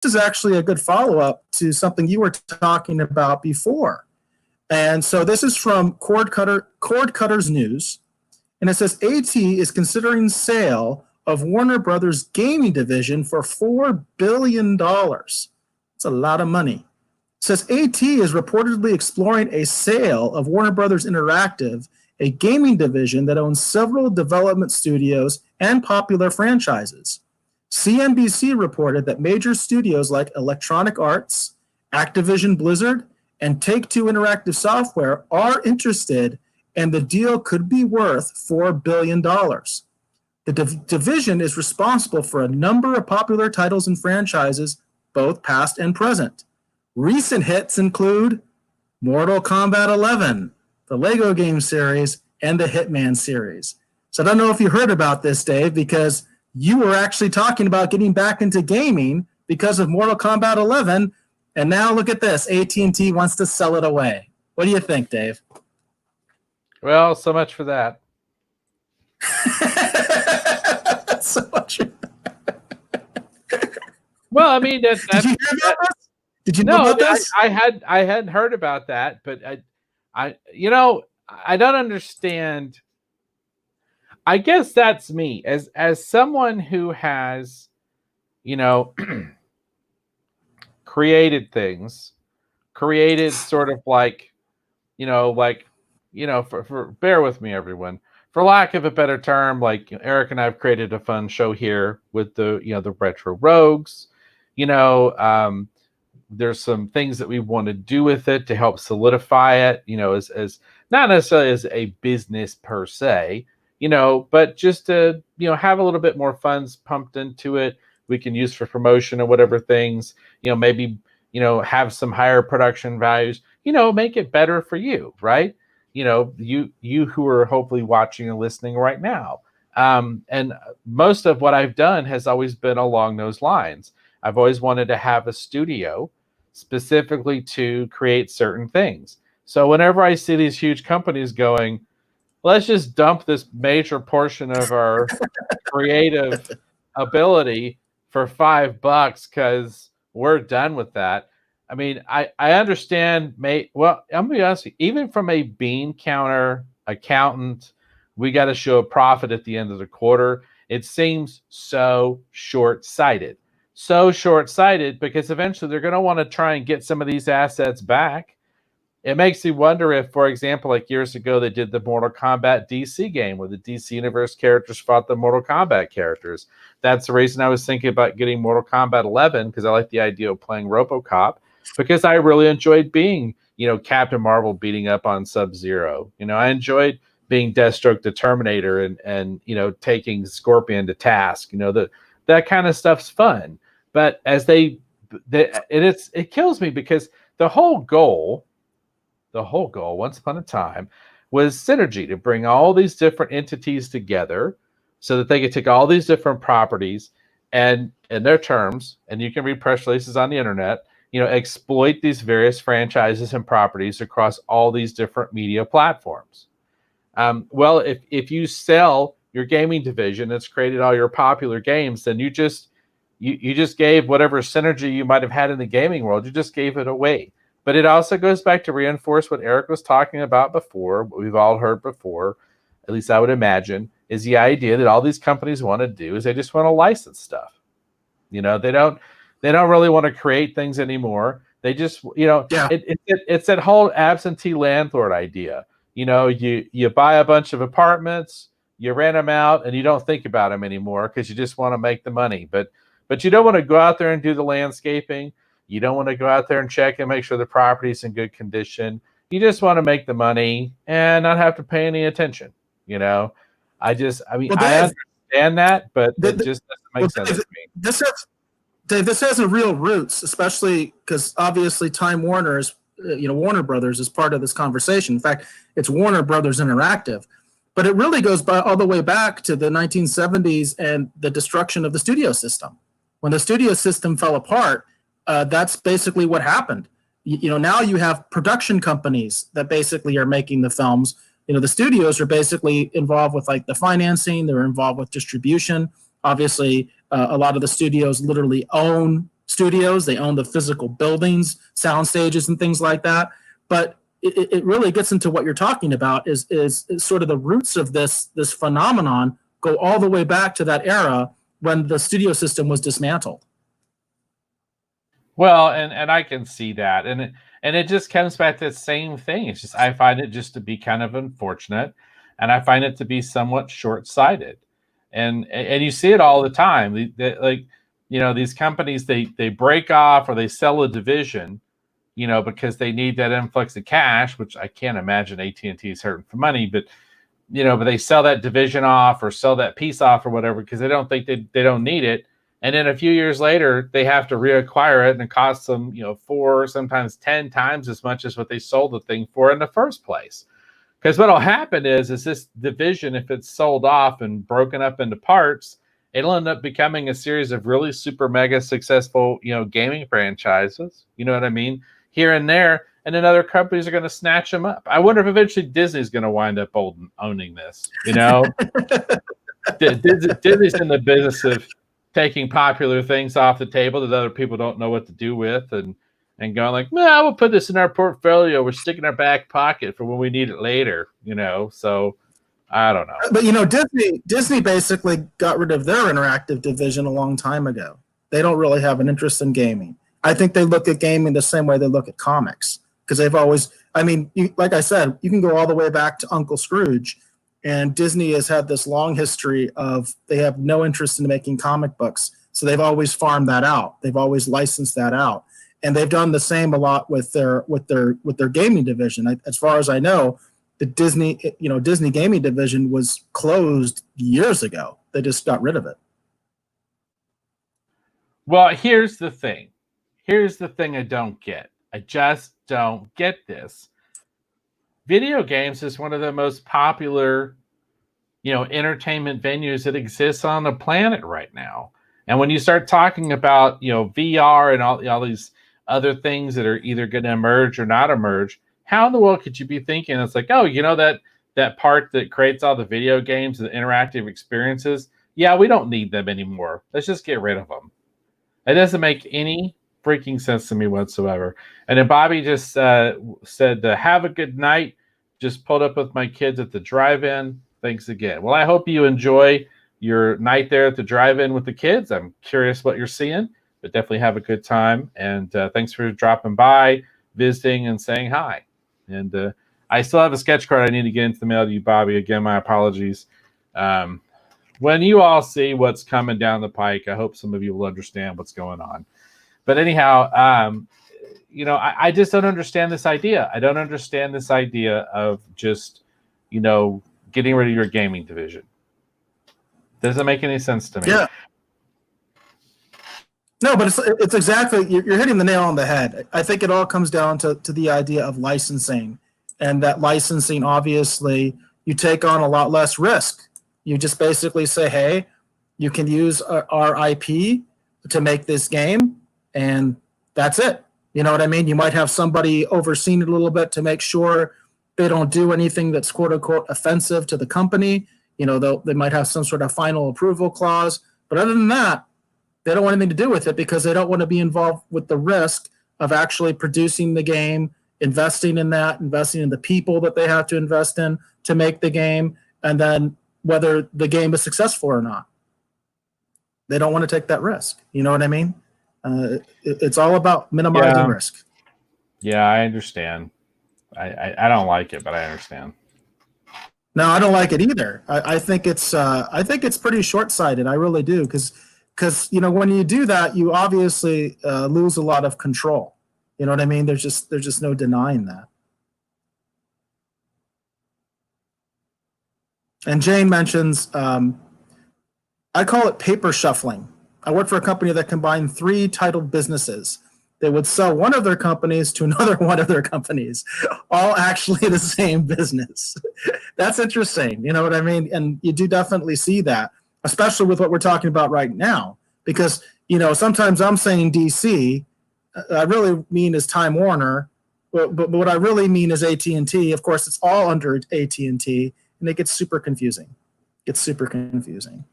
is actually a good follow-up to something you were talking about before. And so this is from Cord Cutters News. And it says AT is considering sale of Warner Brothers gaming division for $4 billion. That's a lot of money. It says AT is reportedly exploring a sale of Warner Brothers Interactive, a gaming division that owns several development studios and popular franchises. CNBC reported that major studios like Electronic Arts, Activision Blizzard, and Take-Two Interactive Software are interested, and the deal could be worth $4 billion. The division is responsible for a number of popular titles and franchises, both past and present. Recent hits include Mortal Kombat 11, the Lego game series, and the Hitman series. So I don't know if you heard about this, Dave, because you were actually talking about getting back into gaming because of Mortal Kombat 11, and now look at this. AT&T wants to sell it away. What do you think, Dave? Well, so much for that. So much. Well, I mean, that's Did you hear about this? Did you know about this? I hadn't heard about that, but I don't understand. I guess that's me as someone who has, created things, created sort of like, for bear with me, everyone. For lack of a better term, like Eric and I have created a fun show here with the Retro Rogues. There's some things that we want to do with it to help solidify it, as not necessarily as a business per se, but just to, have a little bit more funds pumped into it. We can use for promotion or whatever things, maybe, have some higher production values, make it better for you, right? You who are hopefully watching and listening right now. And most of what I've done has always been along those lines. I've always wanted to have a studio specifically to create certain things. So whenever I see these huge companies going, let's just dump this major portion of our creative ability for $5 because we're done with that. I mean, I understand. I'm gonna be honest with you, even from a bean counter accountant, we got to show a profit at the end of the quarter. It seems so short-sighted. So short-sighted because eventually they're going to want to try and get some of these assets back. It makes me wonder if, for example, like years ago, they did the Mortal Kombat DC game where the DC Universe characters fought the Mortal Kombat characters. That's the reason I was thinking about getting Mortal Kombat 11 because I like the idea of playing RoboCop. Because I really enjoyed being, Captain Marvel beating up on Sub-Zero. I enjoyed being Deathstroke the Terminator and taking Scorpion to task. That kind of stuff's fun. But as it kills me because the whole goal, once upon a time, was synergy, to bring all these different entities together so that they could take all these different properties and, in their terms, and you can read press releases on the internet, exploit these various franchises and properties across all these different media platforms. Well, if you sell your gaming division that's created all your popular games, then you just gave whatever synergy you might have had in the gaming world, you just gave it away. But it also goes back to reinforce what Eric was talking about before, what we've all heard before, at least I would imagine, is the idea that all these companies want to do is they just want to license stuff. They don't really want to create things anymore. They just, it's that whole absentee landlord idea. You buy a bunch of apartments, you rent them out, and you don't think about them anymore because you just want to make the money. But you don't want to go out there and do the landscaping. You don't want to go out there and check and make sure the property's in good condition. You just want to make the money and not have to pay any attention. I understand that, but it just doesn't make sense to me. Dave, this has a real roots, especially because obviously Time Warner is, Warner Brothers is part of this conversation. In fact, it's Warner Brothers Interactive. But it really goes all the way back to the 1970s and the destruction of the studio system. When the studio system fell apart, that's basically what happened. Now you have production companies that basically are making the films. The studios are basically involved with like the financing. They're involved with distribution. Obviously, a lot of the studios literally own studios. They own the physical buildings, sound stages, and things like that. But it really gets into what you're talking about is sort of the roots of this phenomenon go all the way back to that era when the studio system was dismantled. Well, and I can see that, and it just comes back to the same thing. It's just I find it just to be kind of unfortunate, and I find it to be somewhat short-sighted, and you see it all the time. Like these companies they break off or they sell a division, because they need that influx of cash, which I can't imagine AT&T is hurting for money, but but they sell that division off or sell that piece off or whatever because they don't think they don't need it. And then a few years later, they have to reacquire it and it costs them, 4, sometimes 10 times as much as what they sold the thing for in the first place. Because what'll happen is this division, if it's sold off and broken up into parts, it'll end up becoming a series of really super mega successful, gaming franchises. You know what I mean? Here and there. And then other companies are going to snatch them up. I wonder if eventually Disney's going to wind up owning this. Disney's in the business of taking popular things off the table that other people don't know what to do with and going like, well, we'll put this in our portfolio. We're sticking our back pocket for when we need it later, So I don't know. But, Disney basically got rid of their interactive division a long time ago. They don't really have an interest in gaming. I think they look at gaming the same way they look at comics because they've always, like I said, you can go all the way back to Uncle Scrooge. And Disney has had this long history of they have no interest in making comic books. So they've always farmed that out. They've always licensed that out. And they've done the same a lot with their gaming division. As far as I know, the Disney gaming division was closed years ago. They just got rid of it. Well, here's the thing. Here's the thing I don't get. I just don't get this. Video games is one of the most popular, entertainment venues that exists on the planet right now. And when you start talking about, VR and all these other things that are either going to emerge or not emerge, how in the world could you be thinking it's like, oh, that part that creates all the video games and the interactive experiences? Yeah, we don't need them anymore. Let's just get rid of them. It doesn't make any freaking sense to me whatsoever. And then Bobby just said, have a good night. Just pulled up with my kids at the drive-in. Thanks again. Well, I hope you enjoy your night there at the drive-in with the kids. I'm curious what you're seeing, but definitely have a good time. And thanks for dropping by, visiting, and saying hi. And I still have a sketch card I need to get into the mail to you, Bobby. Again, my apologies. When you all see what's coming down the pike, I hope some of you will understand what's going on. But anyhow, I just don't understand this idea. I don't understand this idea of just, getting rid of your gaming division. Doesn't make any sense to me. Yeah. No, but it's exactly, you're hitting the nail on the head. I think it all comes down to the idea of licensing. And that licensing, obviously, you take on a lot less risk. You just basically say, hey, you can use our IP to make this game, and that's it. You know what I mean? You might have somebody overseeing it a little bit to make sure they don't do anything that's quote unquote offensive to the company. They might have some sort of final approval clause. But other than that, they don't want anything to do with it because they don't want to be involved with the risk of actually producing the game, investing in the people that they have to invest in to make the game, and then whether the game is successful or not. They don't want to take that risk. You know what I mean? It's all about minimizing risk. Yeah, I understand. I don't like it, but I understand. No, I don't like it either. I think it's pretty short-sighted. I really do, because when you do that, you obviously lose a lot of control. You know what I mean? There's just no denying that. And Jane mentions, I call it paper shuffling. I work for a company that combined 3 titled businesses. They would sell one of their companies to another one of their companies, all actually the same business. That's interesting. You know what I mean? And you do definitely see that, especially with what we're talking about right now, because, sometimes I'm saying DC, I really mean is Time Warner, but what I really mean is AT&T. Of course, it's all under AT&T, and it gets super confusing. It's super confusing.